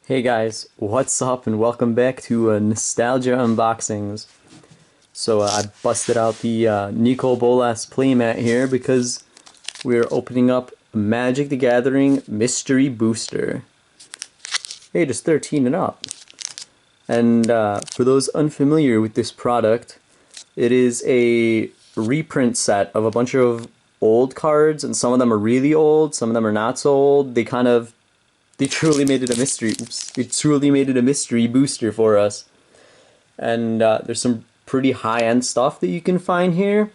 Hey guys, what's up and welcome back to Nostalgia Unboxings. I busted out the Nicol Bolas playmat here because we're opening up Magic the Gathering Mystery Booster. Ages 13 and up. And for those unfamiliar with this product, it is a reprint set of a bunch of old cards, and some of them are really old, some of them are not so old. They truly made it a mystery. Oops. They truly made it a mystery booster for us. And there's some pretty high-end stuff that you can find here.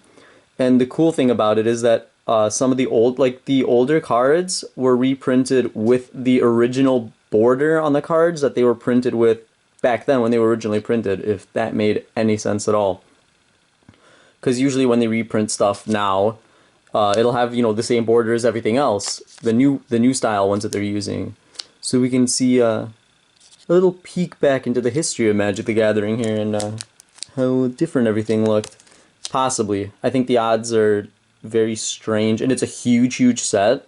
And the cool thing about it is that some of the older cards were reprinted with the original border on the cards that they were printed with back then when they were originally printed, if that made any sense at all. Because usually when they reprint stuff now, it'll have, the same border as everything else, the new style ones that they're using. So we can see a little peek back into the history of Magic the Gathering here and how different everything looked. Possibly. I think the odds are very strange, and it's a huge set,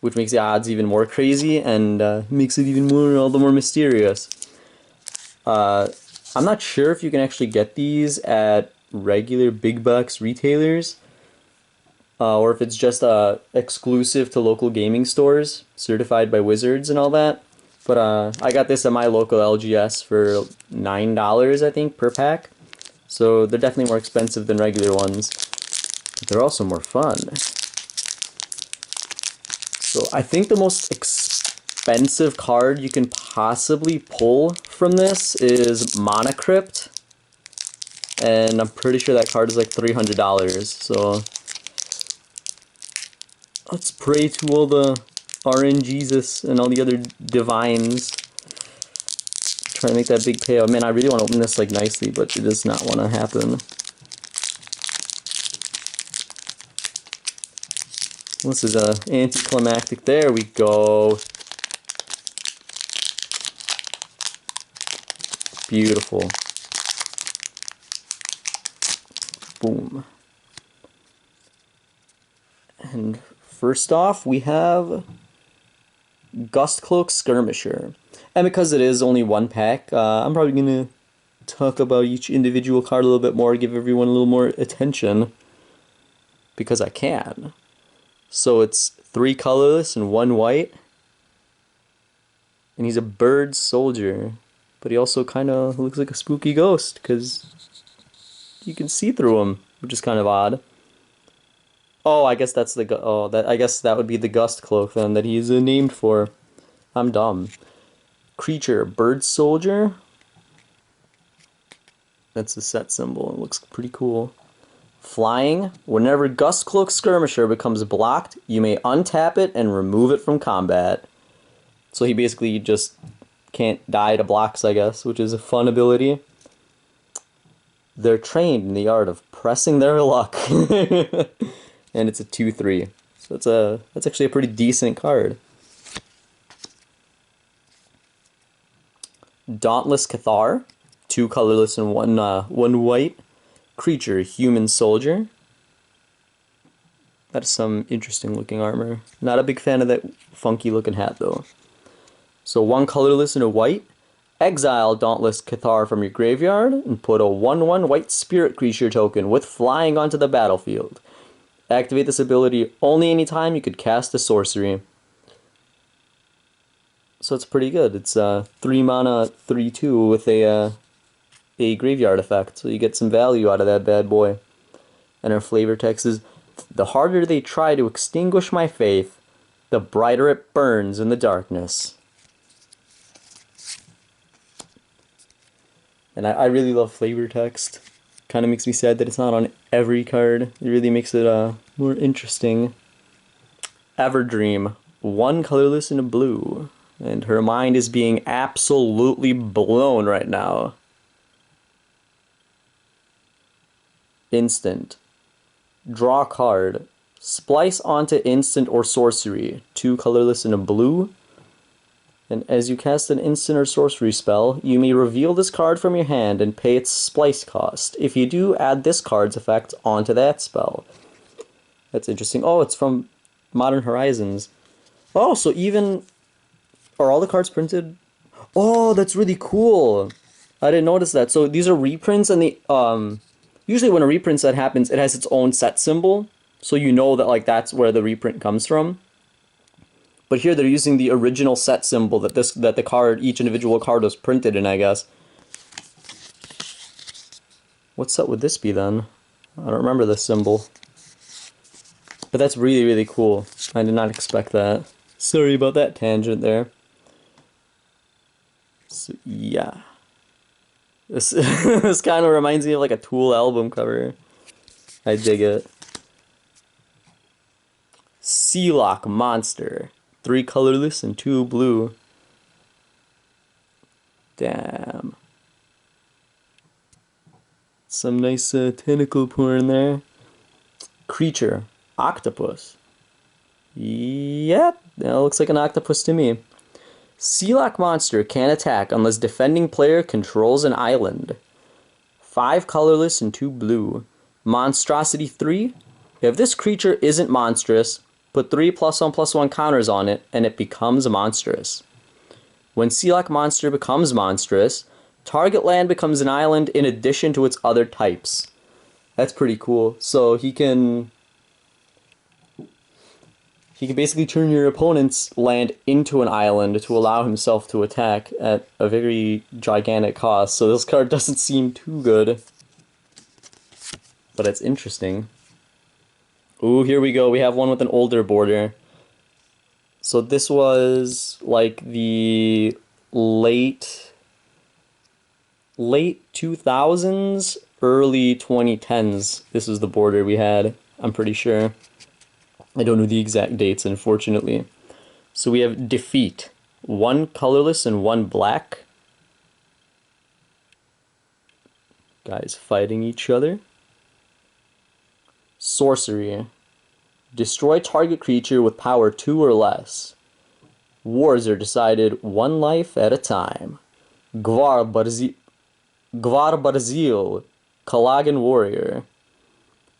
which makes the odds even more crazy and makes it even all the more mysterious. I'm not sure if you can actually get these at regular big box retailers, or if it's just exclusive to local gaming stores, certified by Wizards and all that. But I got this at my local LGS for $9, I think, per pack. So they're definitely more expensive than regular ones. But they're also more fun. So I think the most expensive card you can possibly pull from this is Mana Crypt. And I'm pretty sure that card is like $300. So let's pray to all the RNGesus and all the other divines. Try to make that big payout. Man, I really want to open this like nicely, but it does not want to happen. This is anticlimactic. There we go. Beautiful. Boom. And first off, we have Gustcloak Skirmisher. And because it is only one pack, I'm probably going to talk about each individual card a little bit more, give everyone a little more attention, because I can. So it's 3 colorless and 1 white. And he's a bird soldier. But he also kind of looks like a spooky ghost, because you can see through him, which is kind of odd. Oh, I guess that's I guess that would be the Gustcloak then that he's named for. I'm dumb. Creature, bird soldier. That's the set symbol. It looks pretty cool. Flying. Whenever Gustcloak Skirmisher becomes blocked, you may untap it and remove it from combat. So he basically just can't die to blocks, I guess, which is a fun ability. They're trained in the art of pressing their luck. And it's a 2/3. So that's actually a pretty decent card. Dauntless Cathar, 2 colorless and 1 white. Creature, human soldier. That's some interesting looking armor. Not a big fan of that funky looking hat though. So 1 colorless and a white. Exile Dauntless Cathar from your graveyard and put a 1/1 white spirit creature token with flying onto the battlefield. Activate this ability only anytime you could cast a sorcery. So it's pretty good. It's 3 mana, 3/2 with a graveyard effect. So you get some value out of that bad boy. And our flavor text is, the harder they try to extinguish my faith, the brighter it burns in the darkness. And I really love flavor text. Kind of makes me sad that it's not on every card. It really makes it more interesting. Everdream, 1 colorless and a blue. And her mind is being absolutely blown right now. Instant. Draw a card. Splice onto instant or sorcery. 2 colorless and a blue. And as you cast an instant or sorcery spell, you may reveal this card from your hand and pay its splice cost. If you do, add this card's effect onto that spell. That's interesting. Oh, it's from Modern Horizons. Oh, so even... Are all the cards printed? Oh, that's really cool. I didn't notice that. So these are reprints, and usually when a reprint set happens, it has its own set symbol, so you know that like that's where the reprint comes from. But here they're using the original set symbol that the card, each individual card was printed in, I guess. What set would this be then? I don't remember this symbol. But that's really, really cool. I did not expect that. Sorry about that tangent there. So, yeah. This, this kind of reminds me of like a Tool album cover. I dig it. Sealock Monster. 3 colorless and 2 blue. Damn. Some nice tentacle porn there. Creature. Octopus. Yep, that looks like an octopus to me. Sealock Monster can't attack unless defending player controls an island. 5 colorless and 2 blue. Monstrosity 3. If this creature isn't monstrous, put 3 +1/+1 counters on it, and it becomes monstrous. When Sealock Monster becomes monstrous, target land becomes an island in addition to its other types. That's pretty cool. So he can basically turn your opponent's land into an island to allow himself to attack at a very gigantic cost. So this card doesn't seem too good, but it's interesting. Ooh, here we go. We have one with an older border. So this was like the late 2000s, early 2010s. This is the border we had, I'm pretty sure. I don't know the exact dates, unfortunately. So we have Defeat. 1 colorless and 1 black. Guys fighting each other. Sorcery. Destroy target creature with power 2 or less. Wars are decided 1 life at a time. Gvar Barzil. Kalagan Warrior.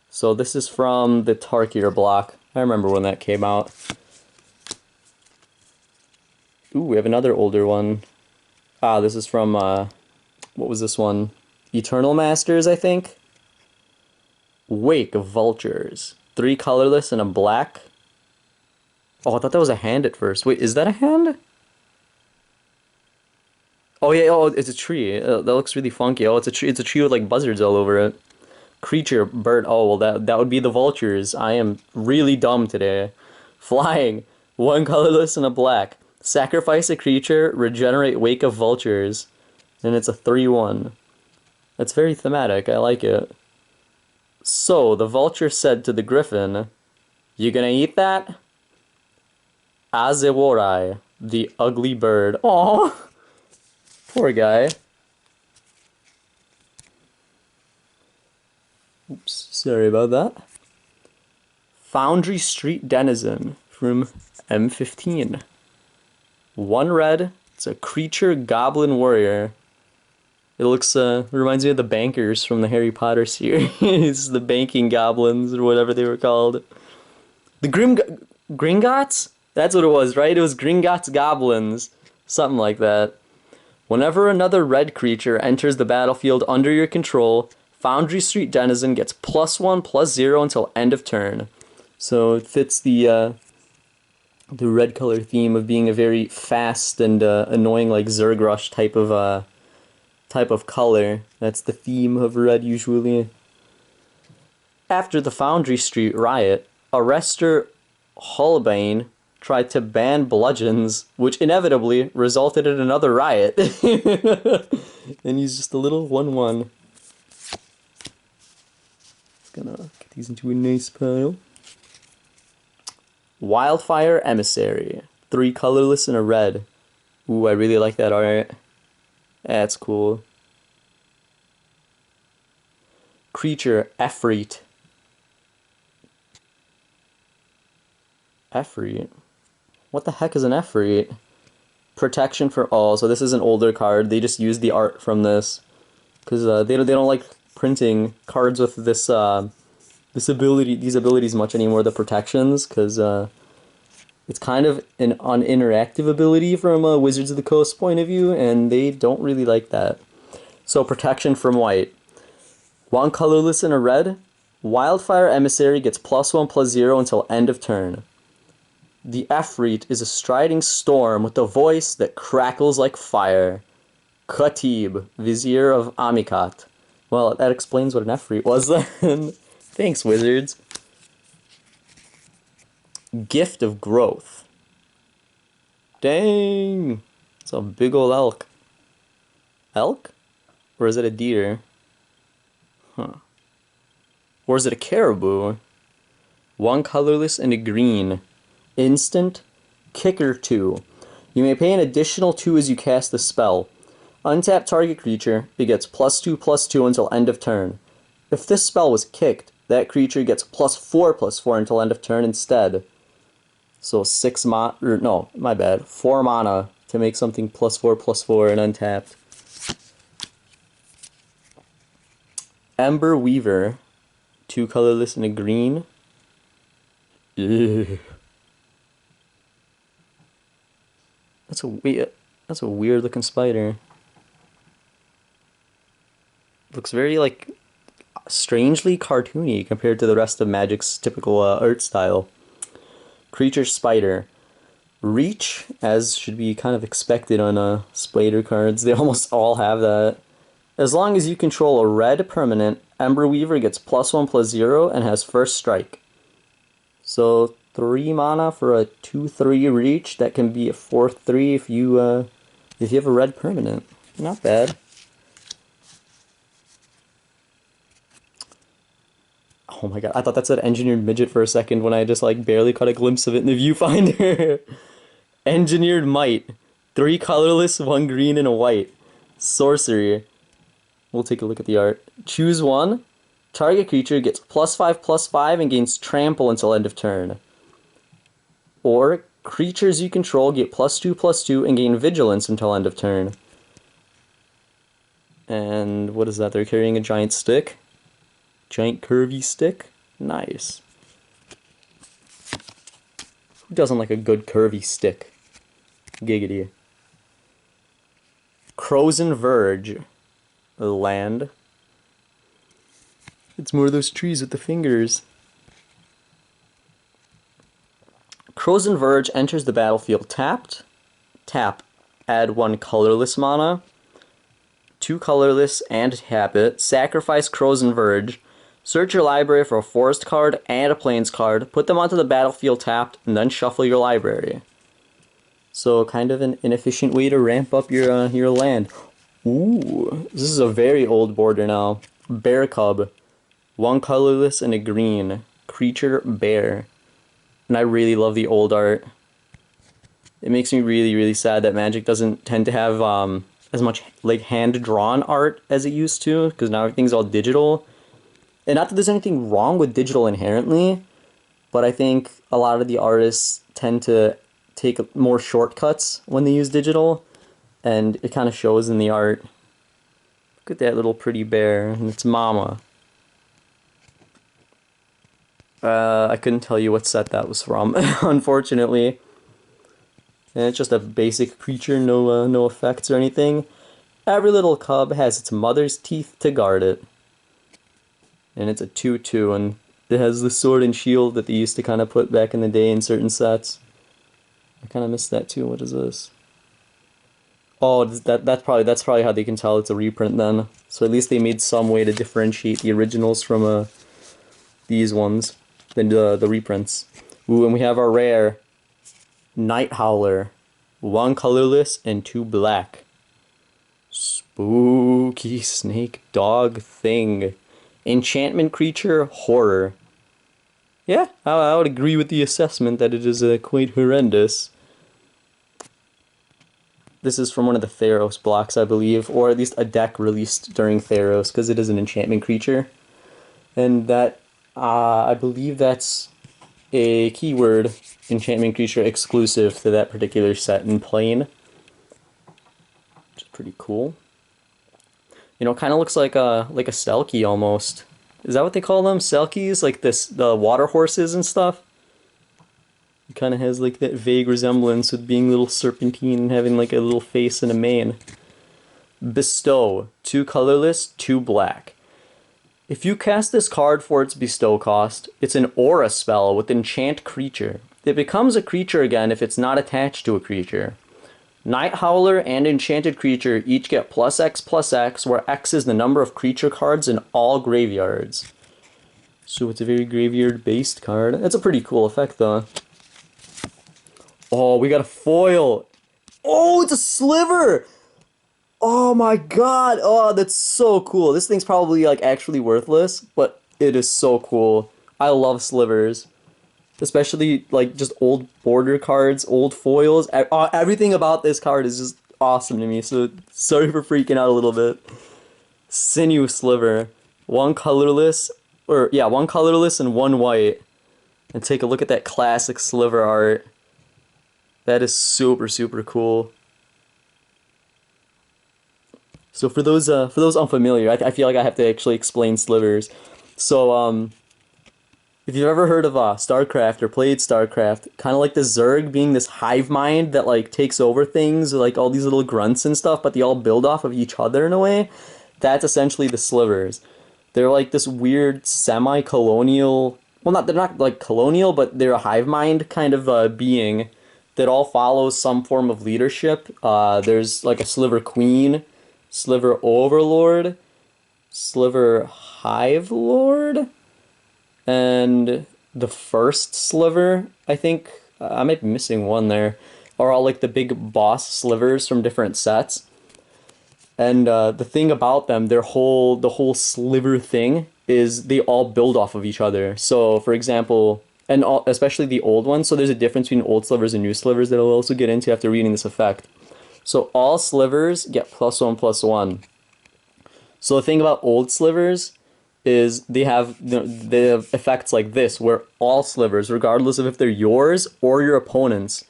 So this is from the Tarkir block. I remember when that came out. Ooh, we have another older one. Ah, this is from, what was this one? Eternal Masters, I think? Wake of Vultures. 3 colorless and a black. Oh, I thought that was a hand at first. Wait, is that a hand? Oh yeah, oh, it's a tree. That looks really funky. Oh, it's a tree. It's a tree with like buzzards all over it. Creature, bird. Oh, well, that would be the vultures. I am really dumb today. Flying. 1 colorless and a black. Sacrifice a creature, regenerate Wake of Vultures. And it's a 3/1. That's very thematic. I like it. So, the vulture said to the griffin, "You gonna eat that?" Azeworai, the ugly bird. Aww. Poor guy. Oops, sorry about that. Foundry Street Denizen from M15. 1 red. It's a creature goblin warrior. It looks, reminds me of the bankers from the Harry Potter series. The banking goblins, or whatever they were called. The Gringotts? That's what it was, right? It was Gringotts goblins. Something like that. Whenever another red creature enters the battlefield under your control, Foundry Street Denizen gets +1/+0 until end of turn. So it fits the red color theme of being a very fast and annoying like Zerg Rush type of color. That's the theme of red usually. After the Foundry Street riot, Arrestor Holbane tried to ban bludgeons, which inevitably resulted in another riot. And he's just a little 1/1. Gonna get these into a nice pile. Wildfire Emissary. 3 colorless and a red. Ooh, I really like that art. That's cool. Creature Efreet. Efreet? What the heck is an Efreet? Protection for all. So this is an older card. They just used the art from this. Because they don't like printing cards with these abilities much anymore, the protections, because It's kind of an uninteractive ability from a Wizards of the Coast point of view, and they don't really like that. So protection from white. One colorless and a red. Wildfire Emissary gets +1/+0 until end of turn. The Efreet is a striding storm with a voice that crackles like fire. Khatib, Vizier of Amikat. Well, that explains what an Efreet was then. Thanks, Wizards. Gift of Growth. Dang! It's a big ol' elk. Elk? Or is it a deer? Huh. Or is it a caribou? One colorless and a green. Instant. Kicker 2. You may pay an additional 2 as you cast the spell. Untap target creature. It gets +2/+2 until end of turn. If this spell was kicked, that creature gets +4/+4 until end of turn instead. So 4 mana to make something +4/+4 and untapped. Ember Weaver. 2 colorless and a green. Ew. That's a weird looking spider. Looks very like strangely cartoony compared to the rest of Magic's typical art style. Creature Spider. Reach, as should be kind of expected on spider cards. They almost all have that. As long as you control a red permanent, Ember Weaver gets +1/+0 and has first strike. So 3 mana for a 2/3 reach. That can be a 4/3 if you have a red permanent. Not bad. Oh my god, I thought that said Engineered Midget for a second when I just like barely caught a glimpse of it in the viewfinder. Engineered Might. 3 colorless, 1 green, and a white. Sorcery. We'll take a look at the art. Choose 1. Target creature gets +5/+5 and gains trample until end of turn. Or creatures you control get +2/+2 and gain vigilance until end of turn. And what is that? They're carrying a giant stick. Giant curvy stick. Nice. Who doesn't like a good curvy stick? Giggity. Crozen Verge. Land. It's more of those trees with the fingers. Crozen Verge enters the battlefield tapped. Tap. Add 1 colorless mana. 2 colorless and tap it. Sacrifice Crozen Verge. Search your library for a forest card and a plains card. Put them onto the battlefield tapped, and then shuffle your library. So kind of an inefficient way to ramp up your land. Ooh, this is a very old border now. Bear Cub. 1 colorless and a green. Creature Bear. And I really love the old art. It makes me really, really sad that Magic doesn't tend to have as much like hand-drawn art as it used to, because now everything's all digital. And not that there's anything wrong with digital inherently, but I think a lot of the artists tend to take more shortcuts when they use digital, and it kind of shows in the art. Look at that little pretty bear, and its mama. I couldn't tell you what set that was from, unfortunately. And it's just a basic creature, no effects or anything. Every little cub has its mother's teeth to guard it. And it's a 2/2, and it has the sword and shield that they used to kind of put back in the day in certain sets. I kind of missed that too. What is this? Oh, that's probably how they can tell it's a reprint then. So at least they made some way to differentiate the originals from these ones, the reprints. Ooh, and we have our rare Night Howler. 1 colorless and 2 black. Spooky snake dog thing. Enchantment creature, horror. Yeah, I would agree with the assessment that it is quite horrendous. This is from one of the Theros blocks, I believe, or at least a deck released during Theros, because it is an enchantment creature. And that, I believe that's a keyword, enchantment creature exclusive to that particular set in Plane. Which is pretty cool. You know, it kind of looks like a Selkie almost. Is that what they call them? Selkies? Like the water horses and stuff? It kind of has like that vague resemblance with being a little serpentine and having like a little face and a mane. Bestow. 2 colorless, 2 black. If you cast this card for its bestow cost, it's an aura spell with enchant creature. It becomes a creature again if it's not attached to a creature. Night Howler and enchanted creature each get +X/+X, where X is the number of creature cards in all graveyards. So it's a very graveyard-based card. That's a pretty cool effect, though. Oh, we got a foil! Oh, it's a sliver! Oh my god! Oh, that's so cool. This thing's probably, like, actually worthless, but it is so cool. I love slivers. Especially, like, just old border cards, old foils. Everything about this card is just awesome to me, so sorry for freaking out a little bit. Sinew Sliver. 1 colorless, one colorless and 1 white. And take a look at that classic sliver art. That is super, super cool. So for those unfamiliar, I feel like I have to actually explain slivers. So, if you've ever heard of StarCraft or played StarCraft, kind of like the Zerg being this hive mind that like takes over things, like all these little grunts and stuff, but they all build off of each other in a way, that's essentially the slivers. They're like this weird semi-colonial, well, they're not like colonial, but they're a hive mind kind of being that all follows some form of leadership. There's like a sliver queen, sliver overlord, sliver hive lord, and the first sliver, I think, I might be missing one there, are all like the big boss slivers from different sets. And the thing about them, the whole sliver thing is they all build off of each other. So, for example, especially the old ones, so there's a difference between old slivers and new slivers that I'll also get into after reading this effect. So all slivers get +1/+1. So the thing about old slivers is they have effects like this, where all slivers, regardless of if they're yours or your opponent's,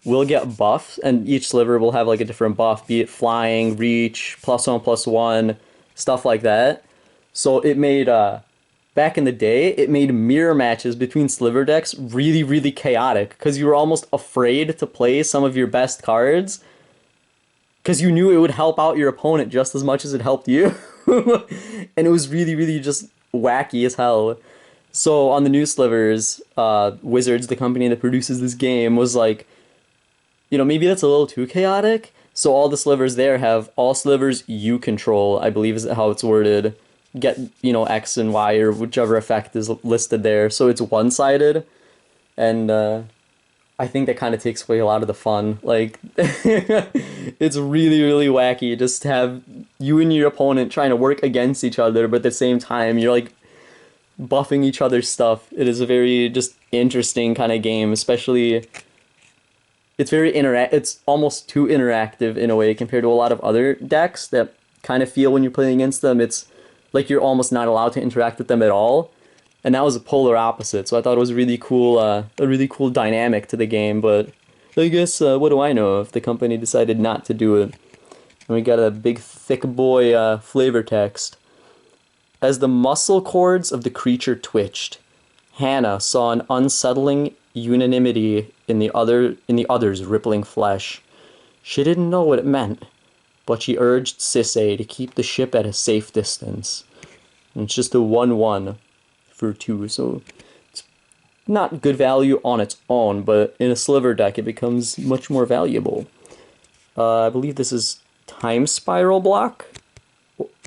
will get buffs, and each sliver will have like a different buff, be it flying, reach, +1/+1, stuff like that. So it made, back in the day, it made mirror matches between sliver decks really, really chaotic, because you were almost afraid to play some of your best cards, because you knew it would help out your opponent just as much as it helped you. And it was really, really just wacky as hell. So on the new slivers, Wizards, the company that produces this game, was like, you know, maybe that's a little too chaotic. So all the slivers there have all slivers you control, I believe is how it's worded. Get, you know, X and Y or whichever effect is listed there. So it's one-sided. And I think that kind of takes away a lot of the fun. Like, it's really, really wacky just to have you and your opponent trying to work against each other, but at the same time, you're like buffing each other's stuff. It is a very just interesting kind of game, especially it's it's almost too interactive in a way compared to a lot of other decks that kind of feel when you're playing against them, it's like you're almost not allowed to interact with them at all. And that was a polar opposite, so I thought it was really cool, a really cool dynamic to the game, but I guess, what do I know if the company decided not to do it. And we got a big thick boy flavor text. As the muscle cords of the creature twitched, Hannah saw an unsettling unanimity in the other's rippling flesh. She didn't know what it meant, but she urged Sisay to keep the ship at a safe distance. And it's just a 1/1 for 2, so it's not good value on its own, but in a sliver deck it becomes much more valuable. I believe this is Time Spiral block,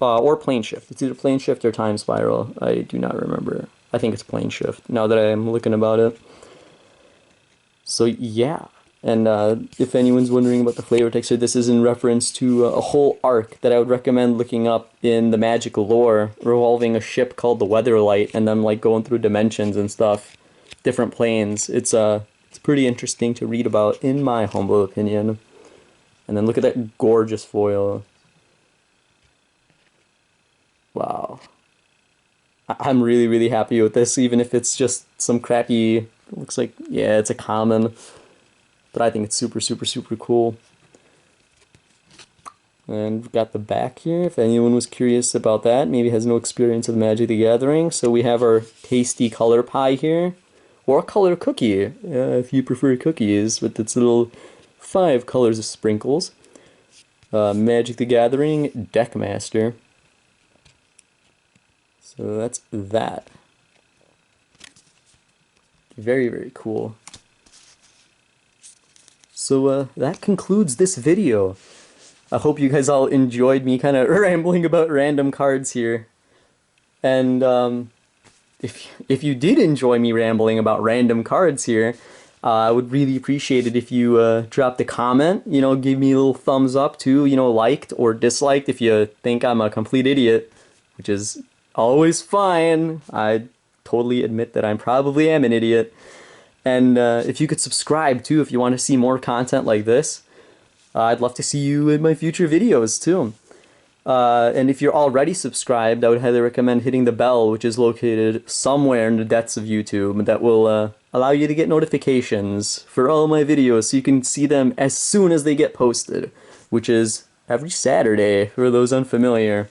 or Plane Shift. It's either Plane Shift or Time Spiral. I do not remember. I think it's Plane Shift, now that I'm looking about it. So yeah, and if anyone's wondering about the flavor text here, this is in reference to a whole arc that I would recommend looking up in the Magic lore, revolving a ship called the Weatherlight, and them like going through dimensions and stuff, different planes. It's pretty interesting to read about, in my humble opinion. And then look at that gorgeous foil. Wow. I'm really, really happy with this, even if it's just some crappy, looks like, yeah, it's a common, but I think it's super, super, super cool. And we've got the back here, if anyone was curious about that, maybe has no experience with Magic the Gathering. So we have our tasty color pie here, or color cookie, if you prefer cookies, with its little 5 colors of sprinkles. Magic the Gathering Deckmaster. So that's that. Very, very cool. So that concludes this video. I hope you guys all enjoyed me kind of rambling about random cards here. And if you did enjoy me rambling about random cards here, I would really appreciate it if you dropped a comment, you know, give me a little thumbs up too, you know, liked or disliked if you think I'm a complete idiot, which is always fine. I totally admit that I probably am an idiot. And if you could subscribe too if you want to see more content like this. I'd love to see you in my future videos too. And if you're already subscribed, I would highly recommend hitting the bell, which is located somewhere in the depths of YouTube, that will allow you to get notifications for all my videos so you can see them as soon as they get posted, which is every Saturday for those unfamiliar.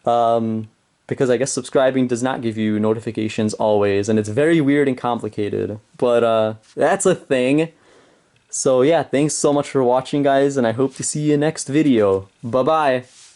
Because I guess subscribing does not give you notifications always, and it's very weird and complicated, but that's a thing. So yeah, thanks so much for watching, guys, and I hope to see you next video. Bye-bye!